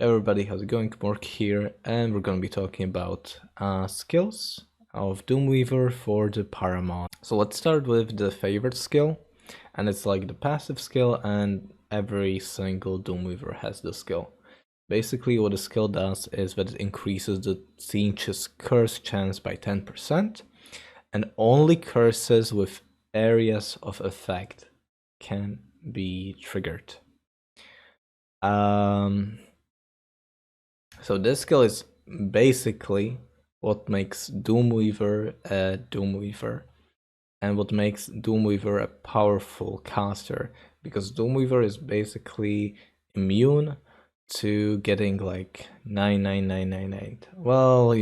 Everybody, how's it going? Mark here, and we're gonna be talking about skills of Doomweaver for the Paramod. So let's start with the favorite skill, and it's like the passive skill, and every single Doomweaver has the skill. Basically, what the skill does is that it increases the Tzeentch's curse chance by 10%, and only curses with areas of effect can be triggered. So this skill is basically what makes Doomweaver a Doomweaver, and what makes Doomweaver a powerful caster, because Doomweaver is basically immune to getting like 99999. Well,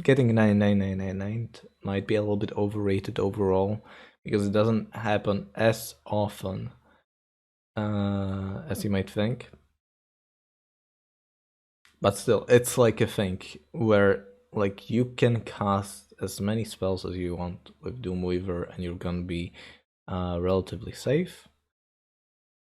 getting 99999 might be a little bit overrated overall, because it doesn't happen as often as you might think. But still, it's like a thing where like you can cast as many spells as you want with Doomweaver, and you're gonna be relatively safe.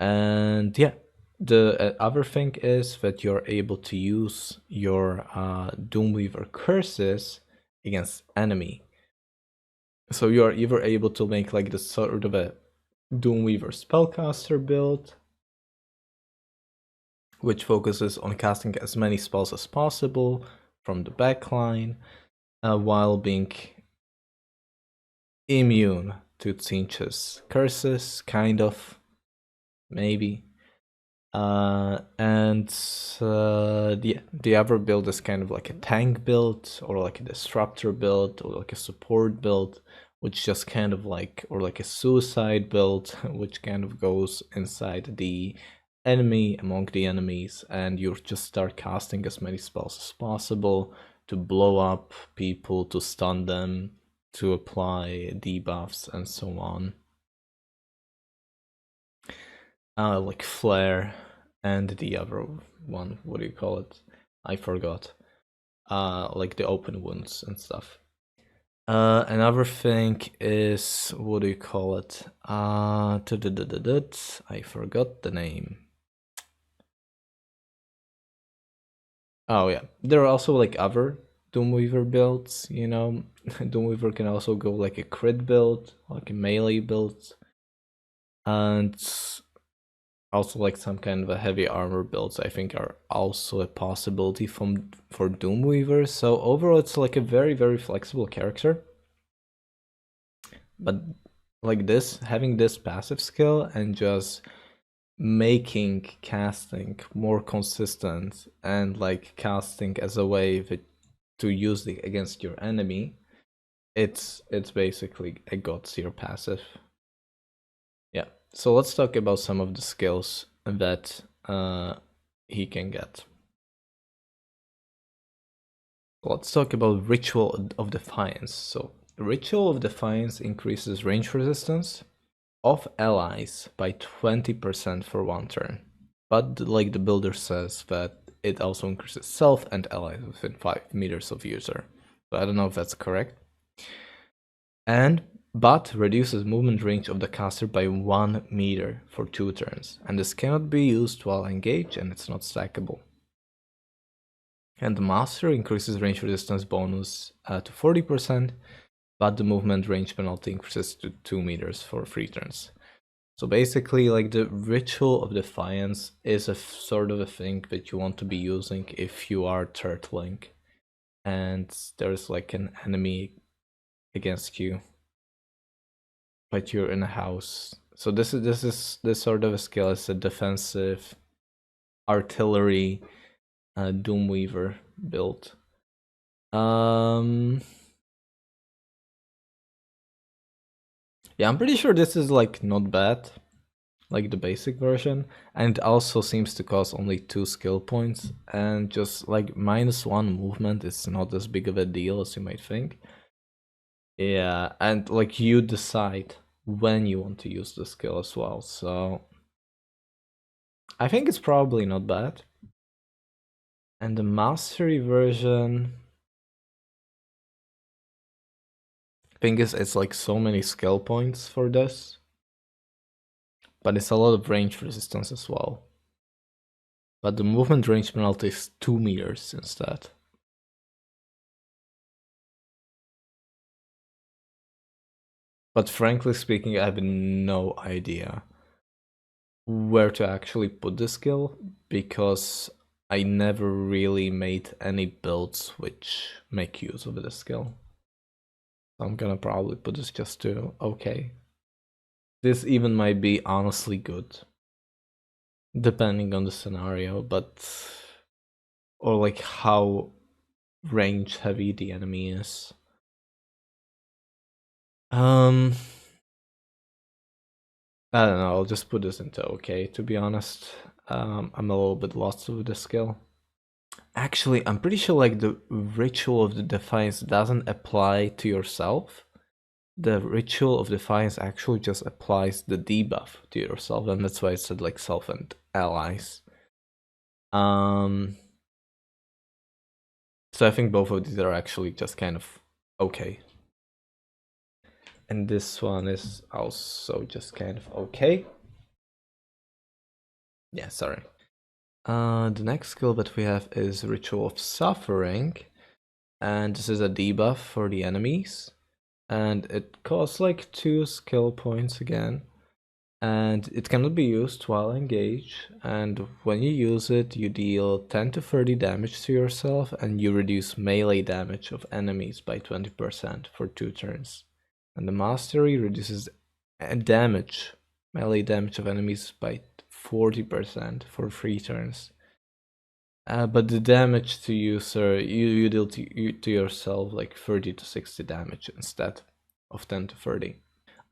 And yeah, the other thing is that you're able to use your Doomweaver curses against enemy. So you are either able to make like the sort of a Doomweaver spellcaster build, which focuses on casting as many spells as possible from the backline, while being immune to Tzeentch's curses, kind of, maybe. And the other build is kind of like a tank build, or like a disruptor build, or like a support build, which just kind of like, or like a suicide build, which kind of goes inside the enemy, among the enemies, and you just start casting as many spells as possible to blow up people, to stun them, to apply debuffs, and so on. Like Flare, and the other one, what do you call it? I forgot. Like the open wounds and stuff. Another thing is, what do you call it? I forgot the name. Oh yeah, there are also like other Doomweaver builds, Doomweaver can also go like a crit build, like a melee build, and also like some kind of a heavy armor builds I think are also a possibility for Doomweaver. So overall it's like a very, very flexible character. But like this, having this passive skill and just making casting more consistent, and like casting as a way to use it against your enemy, it's basically a god tier passive. Yeah, so let's talk about some of the skills that he can get. Let's talk about Ritual of Defiance. So Ritual of Defiance increases range resistance of allies by 20% for one turn. But like the builder says, that it also increases self and allies within 5 meters of user. So I don't know if that's correct. But reduces movement range of the caster by 1 meter for 2 turns, and this cannot be used while engaged, and it's not stackable. And the Master increases range resistance bonus to 40%, but the movement range penalty increases to 2 meters for 3 turns. So basically, like, the Ritual of Defiance is a sort of a thing that you want to be using if you are turtling and there's like an enemy against you, but you're in a house. So this sort of a skill is a defensive artillery Doomweaver build. Yeah, I'm pretty sure this is like not bad, like the basic version, and it also seems to cost only 2 skill points, and just like -1 movement is not as big of a deal as you might think. Yeah, and like you decide when you want to use the skill as well, so I think it's probably not bad. And the mastery version, thing is, it's like so many skill points for this, but it's a lot of range resistance as well. but the movement range penalty is 2 meters instead. But frankly speaking, I have no idea where to actually put the skill, because I never really made any builds which make use of this skill. So I'm gonna probably put this just to okay. This even might be honestly good, depending on the scenario, but or like how range heavy the enemy is. I don't know, I'll just put this into okay, to be honest. I'm a little bit lost with the skill. Actually, I'm pretty sure like the Ritual of the Defiance doesn't apply to yourself. The Ritual of Defiance actually just applies the debuff to yourself, and that's why it said like self and allies. So I think both of these are actually just kind of okay. And this one is also just kind of okay. Yeah, sorry. The next skill that we have is Ritual of Suffering, and this is a debuff for the enemies, and it costs like 2 skill points again, and it cannot be used while engaged, and when you use it, you deal 10 to 30 damage to yourself, and you reduce melee damage of enemies by 20% for 2 turns. And the Mastery reduces melee damage of enemies by 40% for 3 turns. But the damage to user, you deal to yourself like 30 to 60 damage instead of 10 to 30.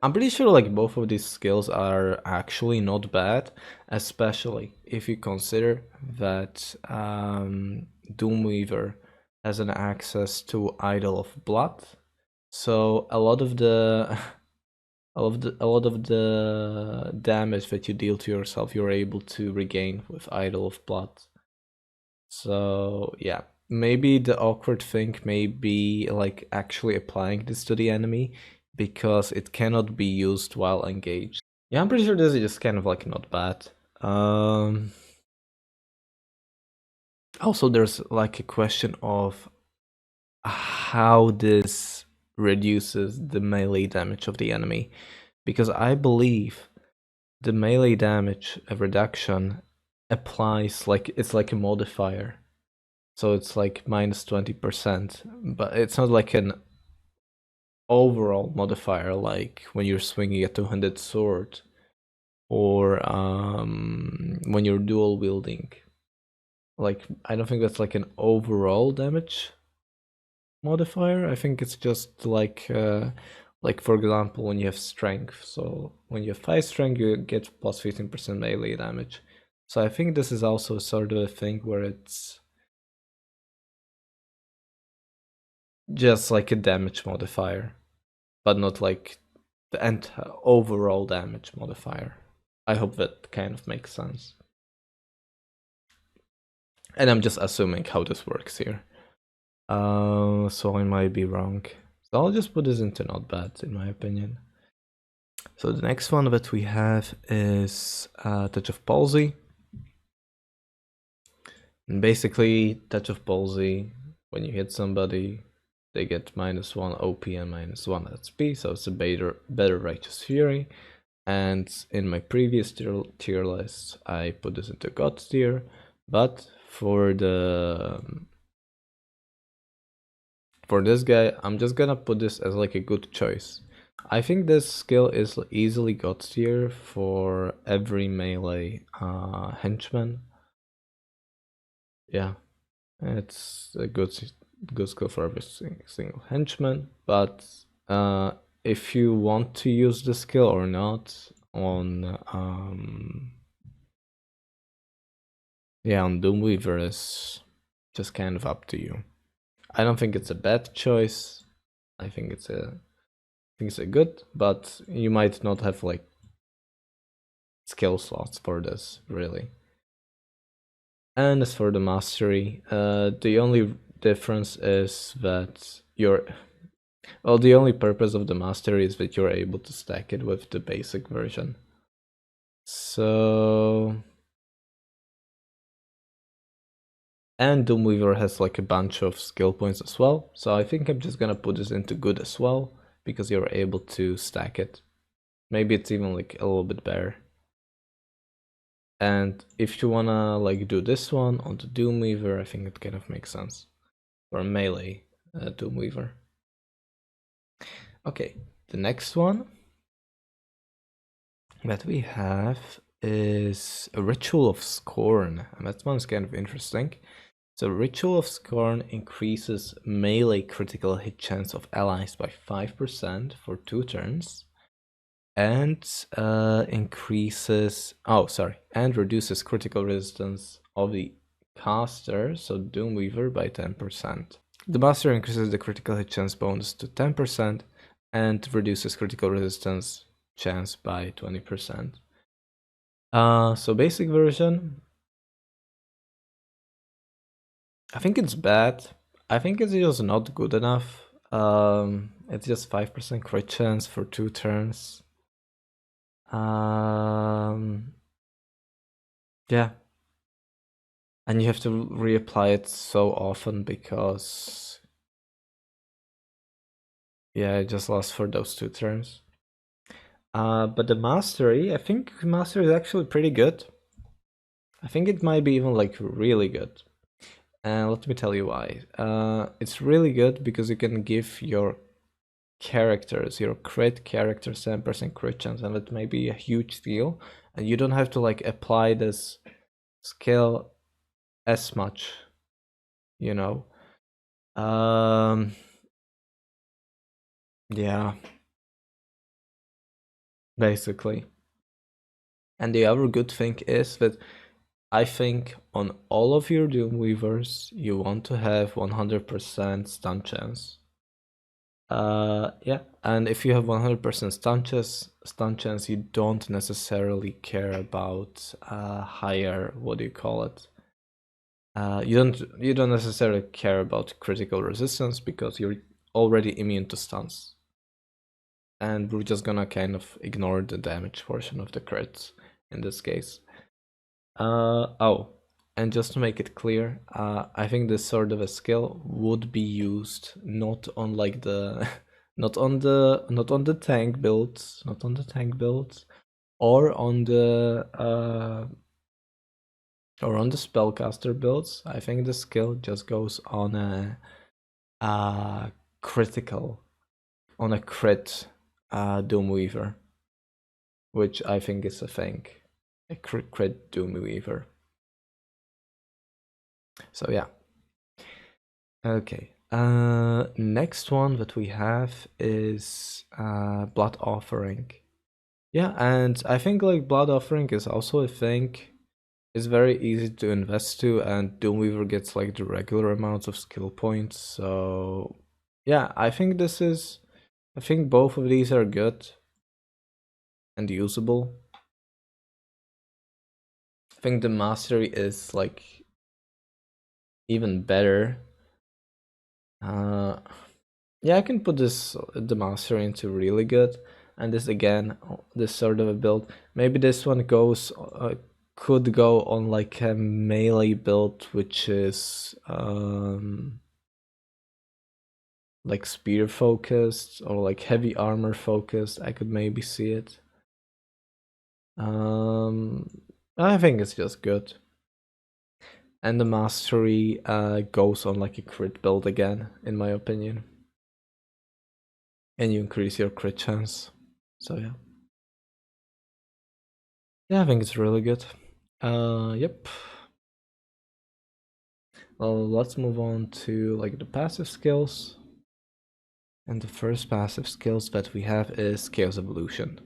I'm pretty sure like both of these skills are actually not bad, especially if you consider that Doomweaver has an access to Idol of Blood. So a lot of the damage that you deal to yourself, you're able to regain with Idol of Blood. So yeah, maybe the awkward thing may be like actually applying this to the enemy, because it cannot be used while engaged. Yeah, I'm pretty sure this is just kind of like not bad. Also, there's like a question of how this reduces the melee damage of the enemy, because I believe the melee damage reduction applies like it's like a modifier. So it's like minus 20%, but it's not like an overall modifier like when you're swinging a two-handed sword or when you're dual wielding. Like, I don't think that's like an overall damage modifier. I think it's just like for example, when you have strength. So when you have 5 strength, you get plus 15% melee damage. So I think this is also sort of a thing where it's just like a damage modifier, but not like the overall damage modifier. I hope that kind of makes sense. And I'm just assuming how this works here. So I might be wrong. So I'll just put this into not bad, in my opinion. So the next one that we have is Touch of Palsy. And basically, Touch of Palsy, when you hit somebody, they get -1 OP and -1 SP, so it's a better Righteous Fury. And in my previous tier list, I put this into God tier, but for this guy, I'm just gonna put this as like a good choice. I think this skill is easily God tier for every melee henchman. Yeah, it's a good skill for every single henchman, but if you want to use the skill or not on on Doomweaver is just kind of up to you. I don't think it's a bad choice. I think it's a good, but you might not have like skill slots for this really. And as for the mastery, the only difference is that the only purpose of the mastery is that you're able to stack it with the basic version. So And Doomweaver has like a bunch of skill points as well. So I think I'm just gonna put this into good as well, because you're able to stack it. Maybe it's even like a little bit better. And if you wanna like do this one on the Doomweaver, I think it kind of makes sense. For a melee Doomweaver. Okay, the next one that we have is a Ritual of Scorn, and that one's kind of interesting. So Ritual of Scorn increases melee critical hit chance of allies by 5% for 2 turns, and and reduces critical resistance of the caster, so Doomweaver, by 10%. The master increases the critical hit chance bonus to 10% and reduces critical resistance chance by 20%. So basic version, I think it's bad. I think it's just not good enough. It's just 5% crit chance for 2 turns. Yeah. And you have to reapply it so often because, yeah, it just lasts for those 2 turns. But the mastery, I think mastery is actually pretty good. I think it might be even like really good. And let me tell you why. It's really good because you can give your characters, your crit characters, 10% crit chance, and it may be a huge deal. And you don't have to like apply this skill as much, you know. Yeah, basically. And the other good thing is that I think on all of your Doomweavers, you want to have 100% stun chance. Yeah, and if you have 100% stun chance, you don't necessarily care about higher, what do you call it? You don't necessarily care about critical resistance because you're already immune to stuns. And we're just gonna kind of ignore the damage portion of the crits in this case. Oh, and just to make it clear, I think this sort of a skill would be used not on like the not on the tank builds, or on the spellcaster builds. I think the skill just goes on a critical, on a crit Doomweaver, which I think is a thing, a crit Doomweaver. So yeah. Okay. Next one that we have is Blood Offering. Yeah, and I think like Blood Offering is also a thing. It's very easy to invest to, and Doomweaver gets like the regular amounts of skill points. So yeah, I think both of these are good and usable. I think the mastery is like even better. Yeah, I can put the mastery into really good, and this again, this sort of a build. Maybe this one could go on like a melee build, which is like spear focused or like heavy armor focused. I could maybe see it. I think it's just good. And the mastery goes on like a crit build again, in my opinion. And you increase your crit chance. So yeah. Yeah, I think it's really good. Yep. Well, let's move on to like the passive skills. And the first passive skills that we have is Chaos Evolution.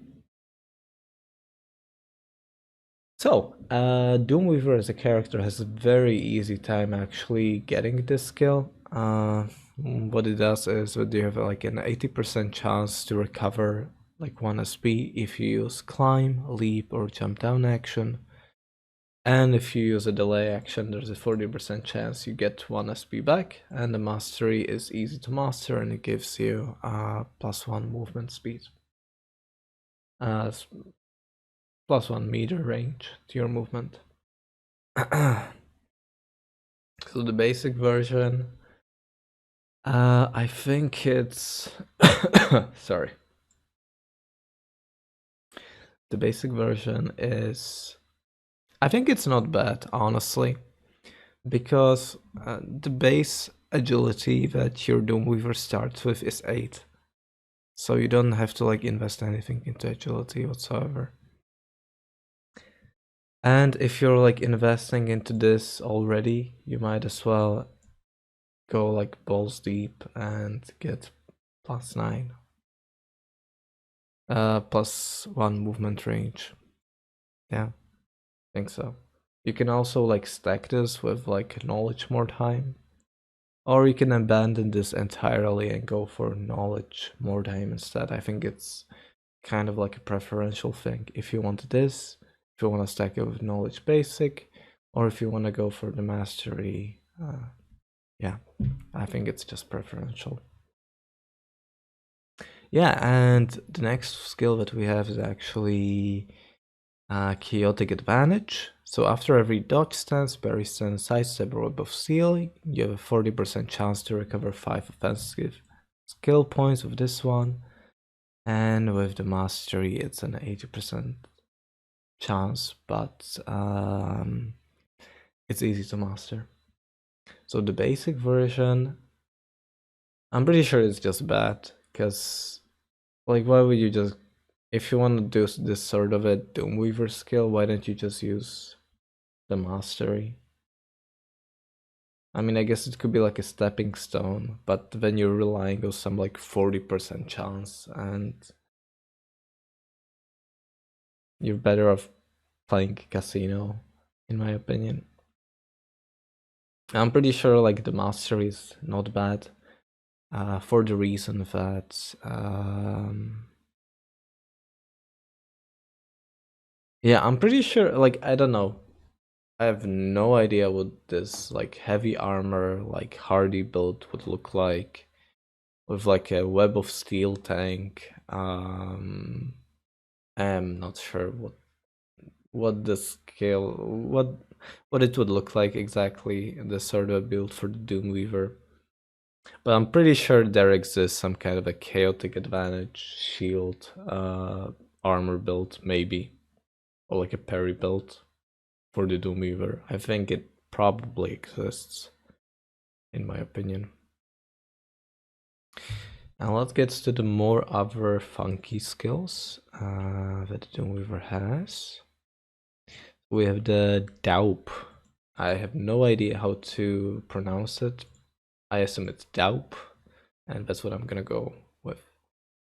So, Doomweaver as a character has a very easy time actually getting this skill. What it does is that you have like an 80% chance to recover like 1 SP if you use Climb, Leap, or Jump Down action. And if you use a delay action, there's a 40% chance you get 1 SP back, and the mastery is easy to master and it gives you +1 movement speed. +1 meter range to your movement. So the basic version, I think it's sorry. The basic version is, I think it's not bad, honestly, because the base agility that your Doomweaver starts with is 8. So you don't have to like invest anything into agility whatsoever. And if you're like investing into this already, you might as well go like balls deep and get +9. +1 movement range. Yeah, I think so. You can also like stack this with like knowledge Mordheim. Or you can abandon this entirely and go for knowledge Mordheim instead. I think it's kind of like a preferential thing. If you want this, if you want to stack it with knowledge basic, or if you want to go for the mastery, yeah, I think it's just preferential. Yeah, and the next skill that we have is actually chaotic advantage. So after every dodge stance, parry stance, sidestep, or web of steel, you have a 40% chance to recover 5 offensive skill points with this one. And with the mastery, it's an 80% chance, but it's easy to master. So the basic version, I'm pretty sure it's just bad, because like why would you just, if you want to do this sort of a Doomweaver skill, why don't you just use the mastery? I mean, I guess it could be like a stepping stone, but then you're relying on some like 40% chance, and you're better off playing casino, in my opinion. I'm pretty sure like the mastery is not bad, for the reason that yeah, I'm pretty sure, like, I don't know, I have no idea what this like heavy armor, like hardy build would look like with like a web of steel tank. I'm not sure what the scale, what it would look like exactly, the sort of build for the Doomweaver. But I'm pretty sure there exists some kind of a chaotic advantage shield armor build, maybe, or like a parry build for the Doomweaver. I think it probably exists, in my opinion. And let's get to the more other funky skills that the Doomweaver has. We have the Daup. I have no idea how to pronounce it. I assume it's Daup, and that's what I'm gonna go with.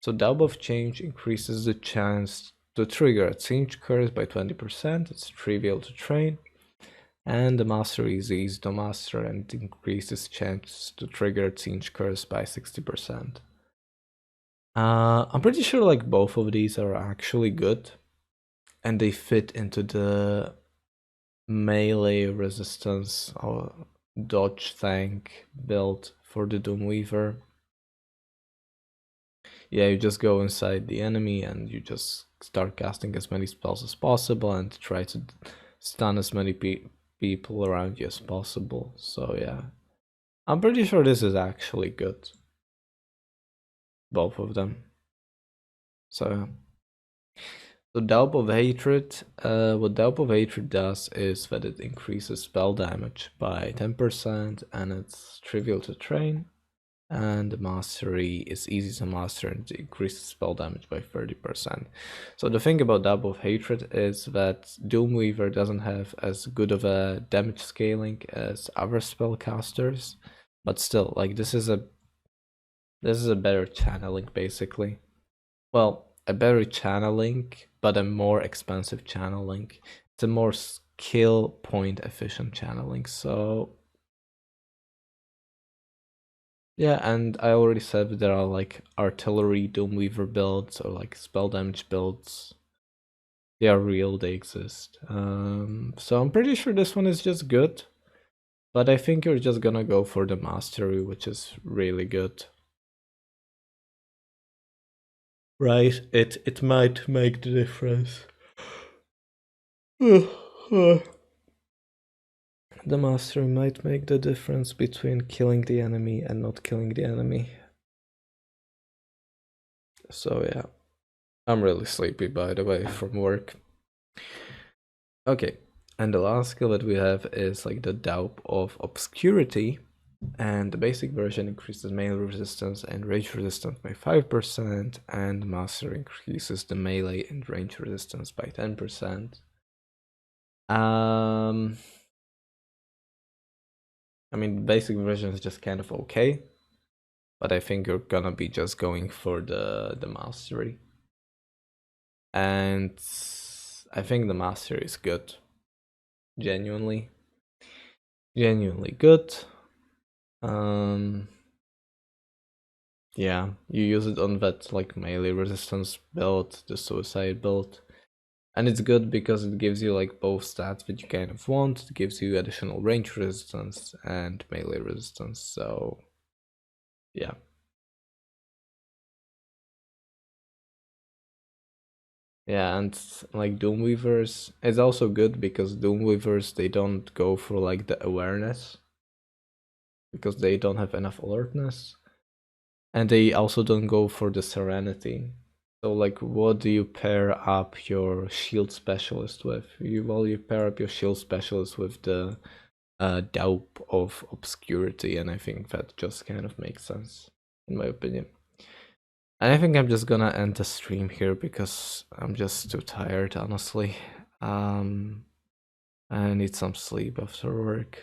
So Daup of Change increases the chance to trigger a change curse by 20%. It's trivial to train. And the mastery is easy to master and increases chance to trigger a change curse by 60%. I'm pretty sure like both of these are actually good, and they fit into the melee resistance or dodge tank build for the Doomweaver. Yeah, you just go inside the enemy and you just start casting as many spells as possible and try to stun as many people around you as possible. So yeah, I'm pretty sure this is actually good, both of them. So Daup of Hatred, what Daup of Hatred does is that it increases spell damage by 10% and it's trivial to train. And the mastery is easy to master and increases spell damage by 30%. So the thing about Daup of Hatred is that Doomweaver doesn't have as good of a damage scaling as other spellcasters, but still, like this is a better channeling basically. Well, a better channeling, but a more expensive channeling. It's a more skill point efficient channeling. So yeah, and I already said there are like artillery Doomweaver builds or like spell damage builds. They are real, they exist. So I'm pretty sure this one is just good. But I think you're just gonna go for the mastery, which is really good. Right, it might make the difference. The mastery might make the difference between killing the enemy and not killing the enemy. So yeah, I'm really sleepy, by the way, from work. Okay, and the last skill that we have is like the Daup of Obscurity, and the basic version increases melee resistance and range resistance by 5%, and master increases the melee and range resistance by 10%. I mean, the basic version is just kind of okay, but I think you're gonna be just going for the mastery. And I think the mastery is good. Genuinely good. Yeah, you use it on that like melee resistance build, the suicide build. And it's good because it gives you like both stats that you kind of want. It gives you additional range resistance and melee resistance, so yeah. Yeah, and like Doomweavers, it's also good because Doomweavers, they don't go for like the awareness because they don't have enough alertness. And they also don't go for the serenity. So like what do you pair up your shield specialist with? You pair up your shield specialist with the Daup of Obscurity, and I think that just kind of makes sense, in my opinion. And I think I'm just gonna end the stream here because I'm just too tired, honestly. I need some sleep after work.